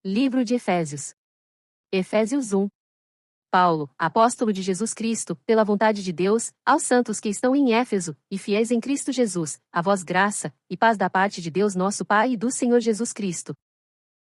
Livro de Efésios. Efésios 1. Paulo, apóstolo de Jesus Cristo, pela vontade de Deus, aos santos que estão em Éfeso, e fiéis em Cristo Jesus, a vós graça, e paz da parte de Deus nosso Pai e do Senhor Jesus Cristo.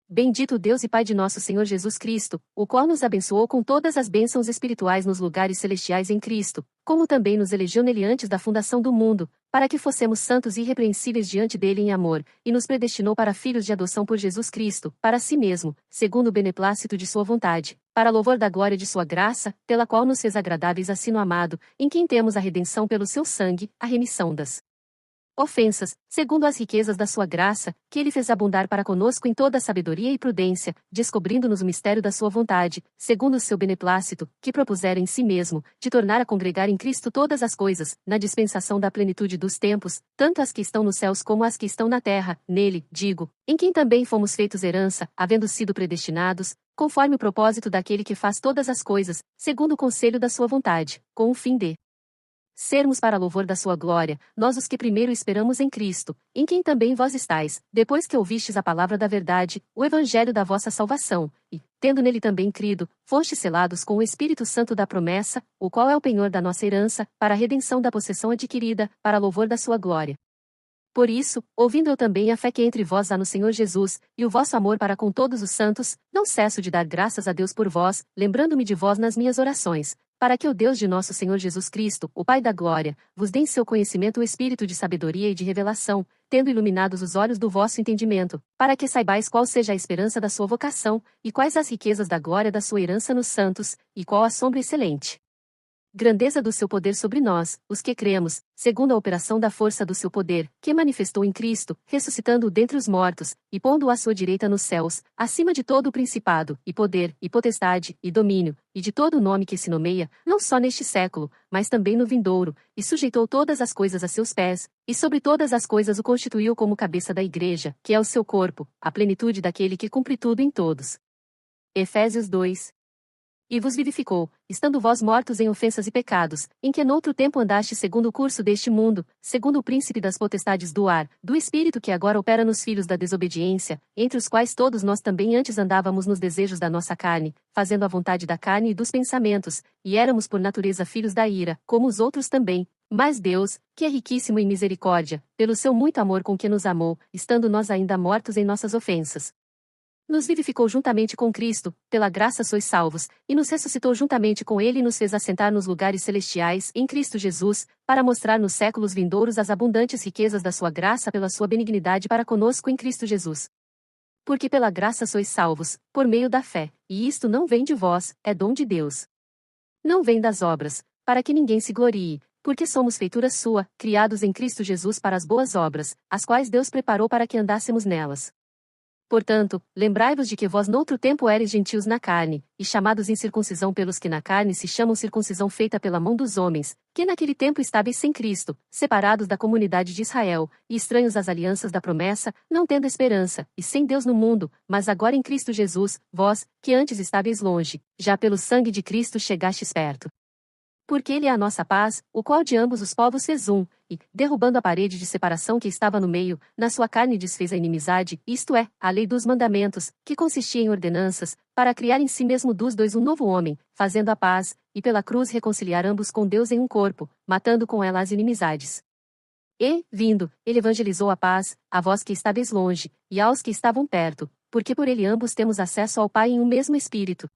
Bendito Deus e Pai de nosso Senhor Jesus Cristo, o qual nos abençoou com todas as bênçãos espirituais nos lugares celestiais em Cristo, como também nos elegeu nele antes da fundação do mundo, para que fossemos santos e irrepreensíveis diante dele em amor, e nos predestinou para filhos de adoção por Jesus Cristo, para si mesmo, segundo o beneplácito de sua vontade, para louvor da glória de sua graça, pela qual nos fez agradáveis a si no amado, em quem temos a redenção pelo seu sangue, a remissão das ofensas, segundo as riquezas da sua graça, que ele fez abundar para conosco em toda sabedoria e prudência, descobrindo-nos o mistério da sua vontade, segundo o seu beneplácito, que propusera em si mesmo, de tornar a congregar em Cristo todas as coisas, na dispensação da plenitude dos tempos, tanto as que estão nos céus como as que estão na terra, nele, digo, em quem também fomos feitos herança, havendo sido predestinados, conforme o propósito daquele que faz todas as coisas, segundo o conselho da sua vontade, com o fim de sermos para louvor da sua glória, nós os que primeiro esperamos em Cristo, em quem também vós estáis, depois que ouvistes a palavra da verdade, o evangelho da vossa salvação, e, tendo nele também crido, fostes selados com o Espírito Santo da promessa, o qual é o penhor da nossa herança, para a redenção da possessão adquirida, para louvor da sua glória. Por isso, ouvindo eu também a fé que entre vós há no Senhor Jesus, e o vosso amor para com todos os santos, não cesso de dar graças a Deus por vós, lembrando-me de vós nas minhas orações, para que o Deus de nosso Senhor Jesus Cristo, o Pai da glória, vos dê em seu conhecimento o espírito de sabedoria e de revelação, tendo iluminados os olhos do vosso entendimento, para que saibais qual seja a esperança da sua vocação, e quais as riquezas da glória da sua herança nos santos, e qual a sombra excelente grandeza do seu poder sobre nós, os que cremos, segundo a operação da força do seu poder, que manifestou em Cristo, ressuscitando-o dentre os mortos, e pondo-o à sua direita nos céus, acima de todo o principado, e poder, e potestade, e domínio, e de todo o nome que se nomeia, não só neste século, mas também no vindouro, e sujeitou todas as coisas a seus pés, e sobre todas as coisas o constituiu como cabeça da igreja, que é o seu corpo, a plenitude daquele que cumpre tudo em todos. Efésios 2. E vos vivificou, estando vós mortos em ofensas e pecados, em que noutro tempo andastes segundo o curso deste mundo, segundo o príncipe das potestades do ar, do espírito que agora opera nos filhos da desobediência, entre os quais todos nós também antes andávamos nos desejos da nossa carne, fazendo a vontade da carne e dos pensamentos, e éramos por natureza filhos da ira, como os outros também. Mas Deus, que é riquíssimo em misericórdia, pelo seu muito amor com que nos amou, estando nós ainda mortos em nossas ofensas, nos vivificou juntamente com Cristo, pela graça sois salvos, e nos ressuscitou juntamente com ele e nos fez assentar nos lugares celestiais, em Cristo Jesus, para mostrar nos séculos vindouros as abundantes riquezas da sua graça pela sua benignidade para conosco em Cristo Jesus. Porque pela graça sois salvos, por meio da fé, e isto não vem de vós, é dom de Deus. Não vem das obras, para que ninguém se glorie, porque somos feitura sua, criados em Cristo Jesus para as boas obras, as quais Deus preparou para que andássemos nelas. Portanto, lembrai-vos de que vós noutro tempo éreis gentios na carne, e chamados incircuncisão pelos que na carne se chamam circuncisão feita pela mão dos homens, que naquele tempo estáveis sem Cristo, separados da comunidade de Israel, e estranhos às alianças da promessa, não tendo esperança, e sem Deus no mundo, mas agora em Cristo Jesus, vós, que antes estáveis longe, já pelo sangue de Cristo chegastes perto. Porque ele é a nossa paz, o qual de ambos os povos fez um, e, derrubando a parede de separação que estava no meio, na sua carne desfez a inimizade, isto é, a lei dos mandamentos, que consistia em ordenanças, para criar em si mesmo dos dois um novo homem, fazendo a paz, e pela cruz reconciliar ambos com Deus em um corpo, matando com ela as inimizades. E, vindo, ele evangelizou a paz, a vós que estáveis longe, e aos que estavam perto, porque por ele ambos temos acesso ao Pai em um mesmo Espírito.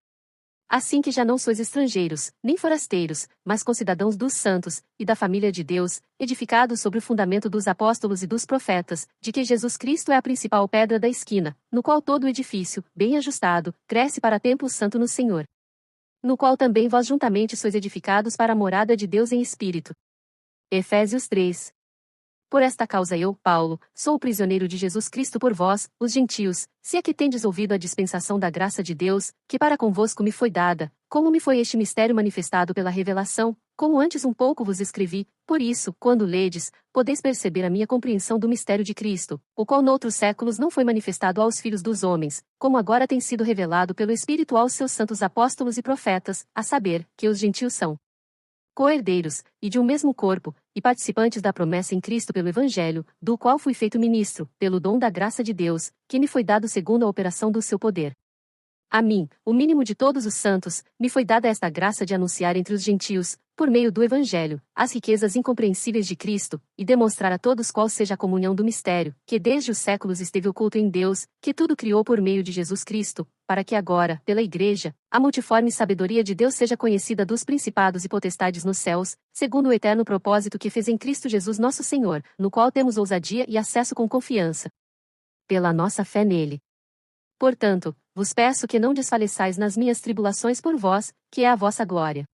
Assim que já não sois estrangeiros, nem forasteiros, mas concidadãos dos santos, e da família de Deus, edificados sobre o fundamento dos apóstolos e dos profetas, de que Jesus Cristo é a principal pedra da esquina, no qual todo o edifício, bem ajustado, cresce para templo santo no Senhor. No qual também vós juntamente sois edificados para a morada de Deus em Espírito. Efésios 3. Por esta causa eu, Paulo, sou o prisioneiro de Jesus Cristo por vós, os gentios, se é que tendes ouvido a dispensação da graça de Deus, que para convosco me foi dada, como me foi este mistério manifestado pela revelação, como antes um pouco vos escrevi, por isso, quando ledes, podeis perceber a minha compreensão do mistério de Cristo, o qual noutros séculos não foi manifestado aos filhos dos homens, como agora tem sido revelado pelo Espírito aos seus santos apóstolos e profetas, a saber, que os gentios são co-herdeiros, e de um mesmo corpo, e participantes da promessa em Cristo pelo Evangelho, do qual fui feito ministro, pelo dom da graça de Deus, que me foi dado segundo a operação do seu poder. A mim, o mínimo de todos os santos, me foi dada esta graça de anunciar entre os gentios, por meio do Evangelho, as riquezas incompreensíveis de Cristo, e demonstrar a todos qual seja a comunhão do mistério, que desde os séculos esteve oculto em Deus, que tudo criou por meio de Jesus Cristo, para que agora, pela Igreja, a multiforme sabedoria de Deus seja conhecida dos principados e potestades nos céus, segundo o eterno propósito que fez em Cristo Jesus nosso Senhor, no qual temos ousadia e acesso com confiança. Pela nossa fé nele. Portanto, vos peço que não desfaleçais nas minhas tribulações por vós, que é a vossa glória.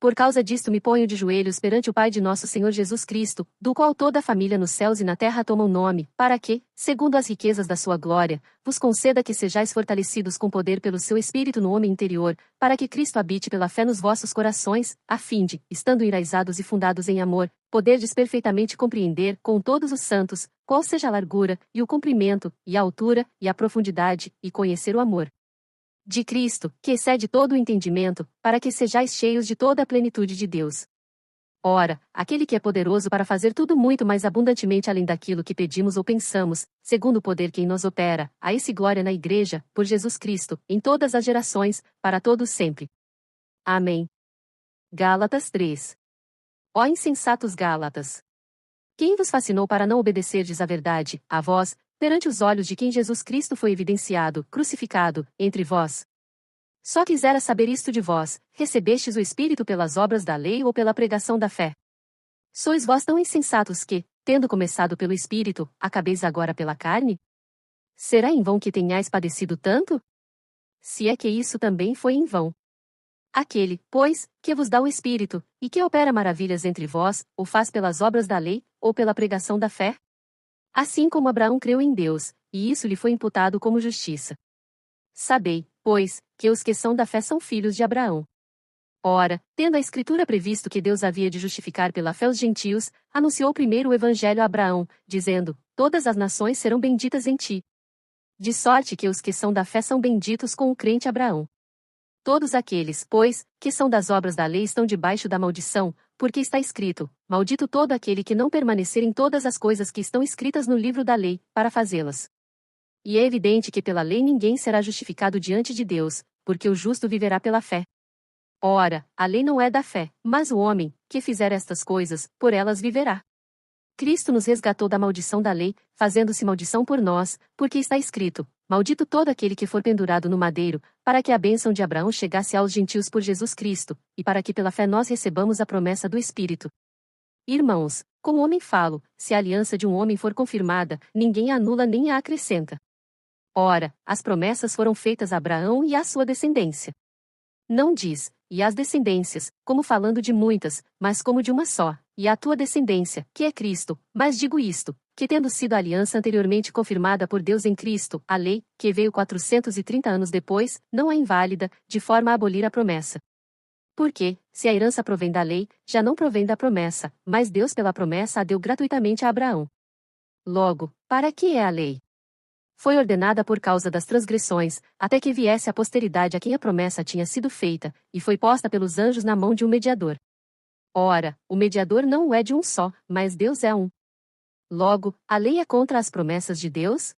Por causa disto me ponho de joelhos perante o Pai de nosso Senhor Jesus Cristo, do qual toda a família nos céus e na terra toma o nome, para que, segundo as riquezas da sua glória, vos conceda que sejais fortalecidos com poder pelo seu Espírito no homem interior, para que Cristo habite pela fé nos vossos corações, a fim de, estando enraizados e fundados em amor, poderdes perfeitamente compreender, com todos os santos, qual seja a largura, e o comprimento, e a altura, e a profundidade, e conhecer o amor de Cristo, que excede todo o entendimento, para que sejais cheios de toda a plenitude de Deus. Ora, aquele que é poderoso para fazer tudo muito mais abundantemente além daquilo que pedimos ou pensamos, segundo o poder que em nós opera, a esse glória na Igreja, por Jesus Cristo, em todas as gerações, para todos sempre. Amém. Gálatas 3. Ó insensatos Gálatas! Quem vos fascinou para não obedecerdes à verdade, a vós, perante os olhos de quem Jesus Cristo foi evidenciado, crucificado, entre vós? Só quisera saber isto de vós: recebestes o Espírito pelas obras da lei ou pela pregação da fé? Sois vós tão insensatos que, tendo começado pelo Espírito, acabeis agora pela carne? Será em vão que tenhais padecido tanto? Se é que isso também foi em vão. Aquele, pois, que vos dá o Espírito, e que opera maravilhas entre vós, ou faz pelas obras da lei, ou pela pregação da fé? Assim como Abraão creu em Deus, e isso lhe foi imputado como justiça. Sabei, pois, que os que são da fé são filhos de Abraão. Ora, tendo a Escritura previsto que Deus havia de justificar pela fé os gentios, anunciou primeiro o Evangelho a Abraão, dizendo: todas as nações serão benditas em ti. De sorte que os que são da fé são benditos com o crente Abraão. Todos aqueles, pois, que são das obras da lei estão debaixo da maldição, porque está escrito: maldito todo aquele que não permanecer em todas as coisas que estão escritas no livro da lei, para fazê-las. E é evidente que pela lei ninguém será justificado diante de Deus, porque o justo viverá pela fé. Ora, a lei não é da fé, mas o homem, que fizer estas coisas, por elas viverá. Cristo nos resgatou da maldição da lei, fazendo-se maldição por nós, porque está escrito: maldito todo aquele que for pendurado no madeiro, para que a bênção de Abraão chegasse aos gentios por Jesus Cristo, e para que pela fé nós recebamos a promessa do Espírito. Irmãos, como homem falo, se a aliança de um homem for confirmada, ninguém a anula nem a acrescenta. Ora, as promessas foram feitas a Abraão e à sua descendência. Não diz, e às descendências, como falando de muitas, mas como de uma só, e à tua descendência, que é Cristo, mas digo isto, que tendo sido a aliança anteriormente confirmada por Deus em Cristo, a lei, que veio 430 anos depois, não é inválida, de forma a abolir a promessa. Porque, se a herança provém da lei, já não provém da promessa, mas Deus pela promessa a deu gratuitamente a Abraão. Logo, para que é a lei? Foi ordenada por causa das transgressões, até que viesse a posteridade a quem a promessa tinha sido feita, e foi posta pelos anjos na mão de um mediador. Ora, o mediador não é de um só, mas Deus é um. Logo, a lei é contra as promessas de Deus?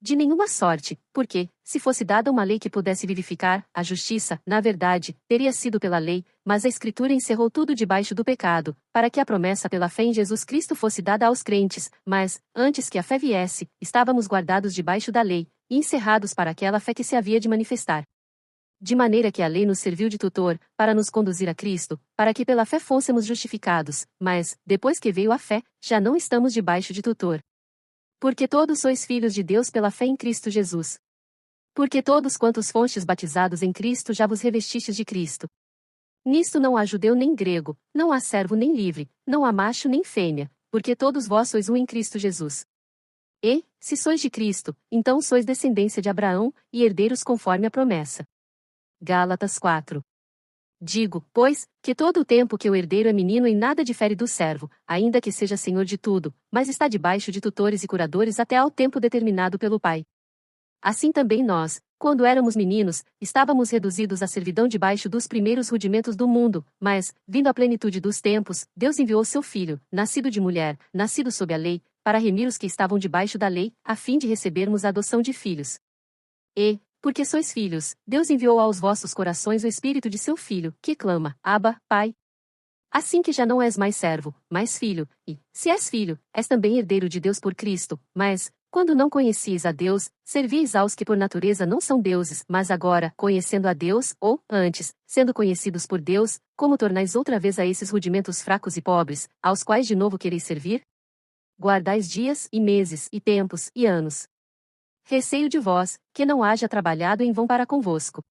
De nenhuma sorte, porque, se fosse dada uma lei que pudesse vivificar, a justiça, na verdade, teria sido pela lei, mas a Escritura encerrou tudo debaixo do pecado, para que a promessa pela fé em Jesus Cristo fosse dada aos crentes, mas, antes que a fé viesse, estávamos guardados debaixo da lei, e encerrados para aquela fé que se havia de manifestar. De maneira que a lei nos serviu de tutor, para nos conduzir a Cristo, para que pela fé fôssemos justificados, mas, depois que veio a fé, já não estamos debaixo de tutor. Porque todos sois filhos de Deus pela fé em Cristo Jesus. Porque todos quantos fostes batizados em Cristo já vos revestistes de Cristo. Nisto não há judeu nem grego, não há servo nem livre, não há macho nem fêmea, porque todos vós sois um em Cristo Jesus. E, se sois de Cristo, então sois descendência de Abraão, e herdeiros conforme a promessa. Gálatas 4. Digo, pois, que todo o tempo que o herdeiro é menino em nada difere do servo, ainda que seja senhor de tudo, mas está debaixo de tutores e curadores até ao tempo determinado pelo Pai. Assim também nós, quando éramos meninos, estávamos reduzidos à servidão debaixo dos primeiros rudimentos do mundo, mas, vindo a plenitude dos tempos, Deus enviou seu Filho, nascido de mulher, nascido sob a lei, para remir os que estavam debaixo da lei, a fim de recebermos a adoção de filhos. E, porque sois filhos, Deus enviou aos vossos corações o Espírito de seu Filho, que clama, Abba, Pai. Assim que já não és mais servo, mas filho, e, se és filho, és também herdeiro de Deus por Cristo, mas, quando não conhecias a Deus, servíeis aos que por natureza não são deuses, mas agora, conhecendo a Deus, ou, antes, sendo conhecidos por Deus, como tornais outra vez a esses rudimentos fracos e pobres, aos quais de novo quereis servir? Guardais dias, e meses, e tempos, e anos. Receio de vós, que não haja trabalhado em vão para convosco.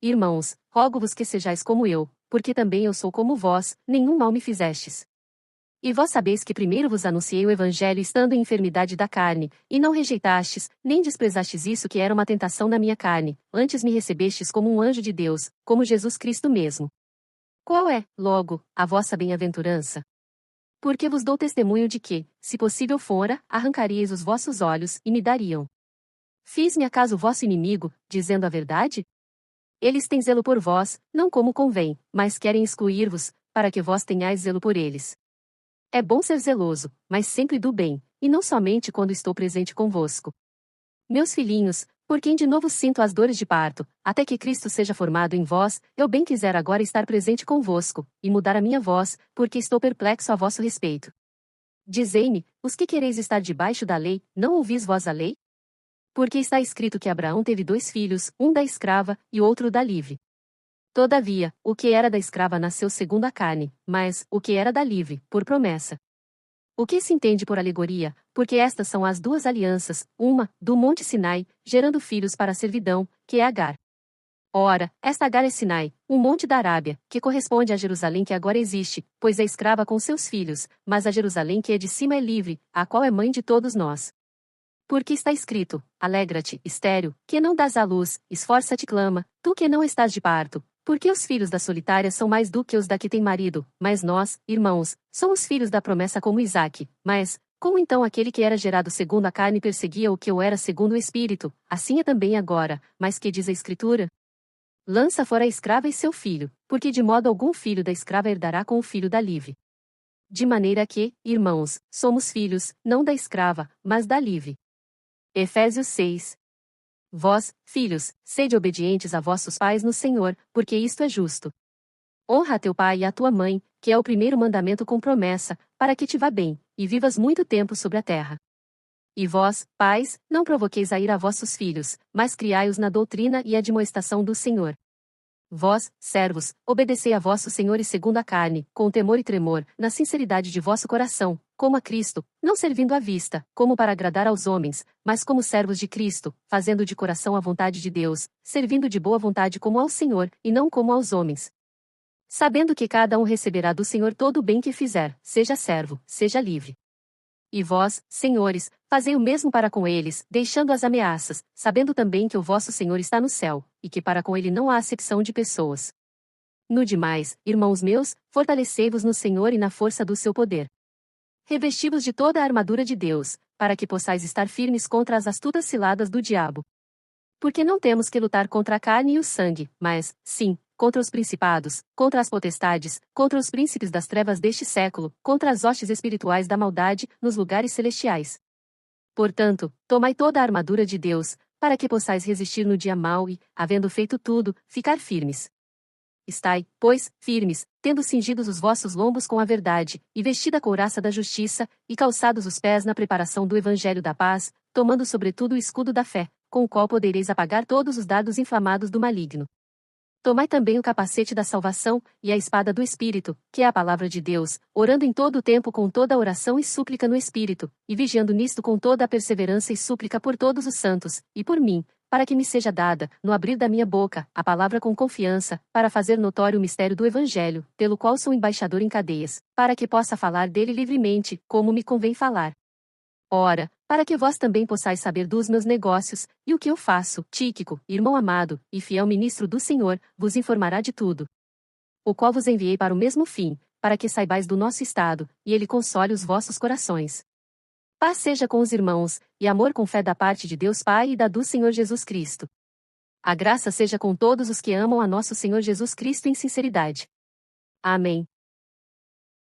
Irmãos, rogo-vos que sejais como eu, porque também eu sou como vós, nenhum mal me fizestes. E vós sabeis que primeiro vos anunciei o Evangelho estando em enfermidade da carne, e não rejeitastes, nem desprezastes isso que era uma tentação na minha carne, antes me recebestes como um anjo de Deus, como Jesus Cristo mesmo. Qual é, logo, a vossa bem-aventurança? Porque vos dou testemunho de que, se possível fora, arrancaríeis os vossos olhos, e me dariam. Fiz-me acaso vosso inimigo, dizendo a verdade? Eles têm zelo por vós, não como convém, mas querem excluir-vos, para que vós tenhais zelo por eles. É bom ser zeloso, mas sempre do bem, e não somente quando estou presente convosco. Meus filhinhos, por quem de novo sinto as dores de parto, até que Cristo seja formado em vós, eu bem quiser agora estar presente convosco, e mudar a minha voz, porque estou perplexo a vosso respeito. Dizei-me, os que quereis estar debaixo da lei, não ouvis vós a lei? Porque está escrito que Abraão teve 2 filhos, um da escrava, e outro da livre. Todavia, o que era da escrava nasceu segundo a carne, mas, o que era da livre, por promessa. O que se entende por alegoria, porque estas são as 2 alianças, uma, do monte Sinai, gerando filhos para a servidão, que é Agar. Ora, esta Agar é Sinai, um monte da Arábia, que corresponde a Jerusalém que agora existe, pois é escrava com seus filhos, mas a Jerusalém que é de cima é livre, a qual é mãe de todos nós. Porque está escrito, alegra-te, estéril, que não dás à luz, esforça-te e clama, tu que não estás de parto, porque os filhos da solitária são mais do que os da que tem marido, mas nós, irmãos, somos filhos da promessa como Isaque, mas, como então aquele que era gerado segundo a carne perseguia o que eu era segundo o Espírito, assim é também agora, mas que diz a Escritura? Lança fora a escrava e seu filho, porque de modo algum filho da escrava herdará com o filho da livre. De maneira que, irmãos, somos filhos, não da escrava, mas da livre. Efésios 6. Vós, filhos, sede obedientes a vossos pais no Senhor, porque isto é justo. Honra a teu pai e a tua mãe, que é o primeiro mandamento com promessa, para que te vá bem, e vivas muito tempo sobre a terra. E vós, pais, não provoqueis a ira a vossos filhos, mas criai-os na doutrina e admoestação do Senhor. Vós, servos, obedecei a vossos senhores segundo a carne, com temor e tremor, na sinceridade de vosso coração, como a Cristo, não servindo à vista, como para agradar aos homens, mas como servos de Cristo, fazendo de coração a vontade de Deus, servindo de boa vontade como ao Senhor, e não como aos homens. Sabendo que cada um receberá do Senhor todo o bem que fizer, seja servo, seja livre. E vós, senhores, fazei o mesmo para com eles, deixando as ameaças, sabendo também que o vosso Senhor está no céu, e que para com ele não há acepção de pessoas. No demais, irmãos meus, fortalecei-vos no Senhor e na força do seu poder. Revesti-vos de toda a armadura de Deus, para que possais estar firmes contra as astutas ciladas do diabo. Porque não temos que lutar contra a carne e o sangue, mas, sim, contra os principados, contra as potestades, contra os príncipes das trevas deste século, contra as hostes espirituais da maldade, nos lugares celestiais. Portanto, tomai toda a armadura de Deus, para que possais resistir no dia mau e, havendo feito tudo, ficar firmes. Estai, pois, firmes, tendo cingidos os vossos lombos com a verdade, e vestida a couraça da justiça, e calçados os pés na preparação do evangelho da paz, tomando sobretudo o escudo da fé, com o qual podereis apagar todos os dardos inflamados do maligno. Tomai também o capacete da salvação, e a espada do Espírito, que é a palavra de Deus, orando em todo o tempo com toda oração e súplica no Espírito, e vigiando nisto com toda a perseverança e súplica por todos os santos, e por mim, para que me seja dada, no abrir da minha boca, a palavra com confiança, para fazer notório o mistério do Evangelho, pelo qual sou embaixador em cadeias, para que possa falar dele livremente, como me convém falar. Ora, para que vós também possais saber dos meus negócios, e o que eu faço, Tíquico, irmão amado, e fiel ministro do Senhor, vos informará de tudo. O qual vos enviei para o mesmo fim, para que saibais do nosso estado, e ele console os vossos corações. Paz seja com os irmãos, e amor com fé da parte de Deus Pai e da do Senhor Jesus Cristo. A graça seja com todos os que amam a nosso Senhor Jesus Cristo em sinceridade. Amém.